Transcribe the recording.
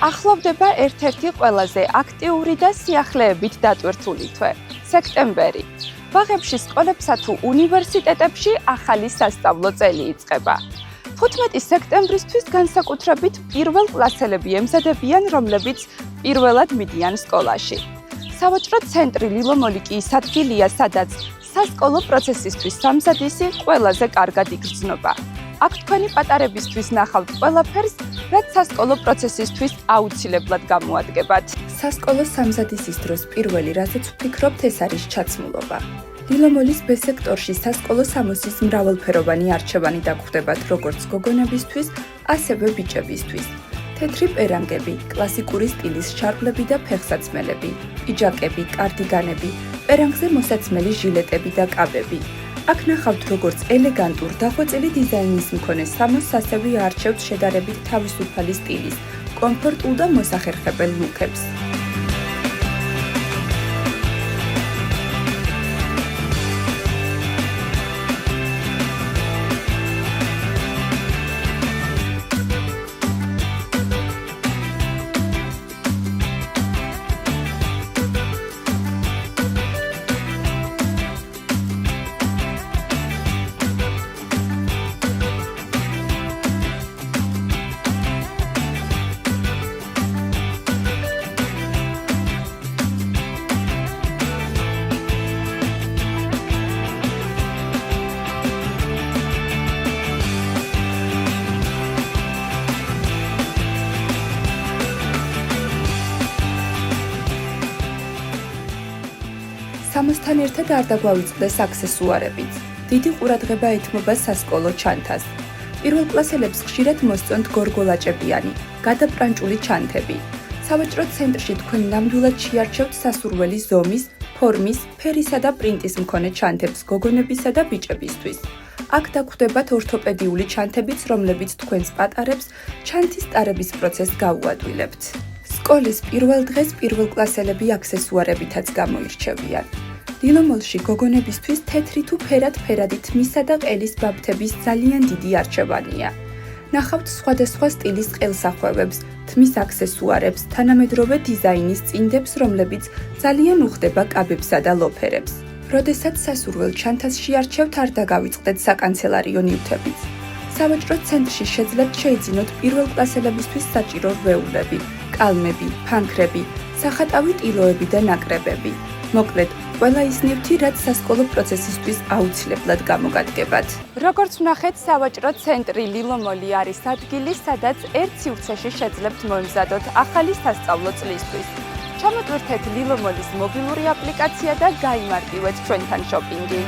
ახლოვდება ერთ-ერთი ყველაზე აქტიური და სიახლეებით დატვირთული თვე – სექტემბერი. ბაღებში, სკოლებსა თუ უნივერსიტეტებში ახალი სასწავლო წელი იწყება. 15 სექტემბრისთვის განსაკუთრებით პირველ კლასელები ემზადებიან, რომლებიც პირველად მიდიან სკოლაში. სავაჭრო ცენტრი ლილომოლი კი ის ადგილია, სადაც სასკოლო პროცესისთვის სამზადისი ყველაზე კარგად იგრძნობა. აქ თქვენი პატარებისთვის ნახავთ ყველაფერს, რაც სასკოლო პროცესისთვის აუცილებლად გამოადგებათ. სასკოლო სამზადისის დროს პირველი, რაზეც ვფიქრობთ, ეს არის ჩაცმულობა. ლილომოლის B სექტორში სასკოლო სამოსის მრავალფეროვანი არჩევანი დაგხვდებათ როგორც გოგონებისთვის, ასევე ბიჭებისთვის. თეთრი პერანგები, კლასიკური სტილის შარფლები და ფეხსაცმელები, პიჯაკები, კარდიგანები, პერანგზე მოსაცმელი ჟილეტები და კაბები. აქ ნახავთ როგორც ელეგანტურ დახვეწილი დიზაინის მქონე სამოსს, ასევე აარჩევთ შედარებით თავისუფალი სტილის, კომფორტულ და მოსახერხებელ ლუკებს. სამოსთან ერთად არ დაგვავიწყდეს აქსესუარებიც. დიდი ყურადღება ეთმობა სასკოლო ჩანთას. პირველკლასელებს ხშირად მოსწონთ გორგოლაჭებიანი, გადაპრანჭული ჩანთები. სავაჭრო ცენტრში თქვენ ნამდვილად შეარჩევთ სასურველი ზომის, ფორმის, ფერისა და პრინტის მქონე ჩანთებს გოგონებისა და ბიჭებისთვის. აქ დაგხვდებათ ორთოპედიული ჩანთებიც, რომლებიც თქვენს პატარებს ჩანთის ტარების პროცესს გაუადვილებთ. სკოლის პირველ დღეს პირველკლასელები აქსესუარებითაც გამოირჩევიან. ლილომოლში გოგონებისთვის თეთრი თუ ფერად-ფერადი თმისა და ყელის ბაფთების ძალიან დიდი არჩევანია. ნახავთ სხვადასხვა სტილის ყელსახვევებს, თმის აქსესუარებს, თანამედროვე დიზაინის წინდებს, რომლებიც ძალიან უხდება კაბებსა და ლოფერებს. როდესაც სასურველ ჩანთას შეარჩევთ, არ დაგავიწყდეთ საკანცელარიო ნივთებიც. სავაჭრო ცენტრში შეძლებთ შეიძინოთ პირველკლასელებისთვის საჭირო რვეულები, კალმები, ფანქრები, სახატავი ტილოები და ნაკრებები. მოკლედ, ყველა ის ნივთი, რაც სასკოლო პროცესისთვის აუცილებლად გამოგადგებათ. როგორც ვნახეთ, სავაჭრო ცენტრი ლილომოლი არის ადგილი, სადაც ერთ სივრცეში შეძლებთ მოემზადოთ ახალი სასწავლო წლისთვის. ჩამოტვირთეთ ლილომოლის მობილური აპლიკაცია და გაიმარტივეთ ჩვენთან შოპინგი.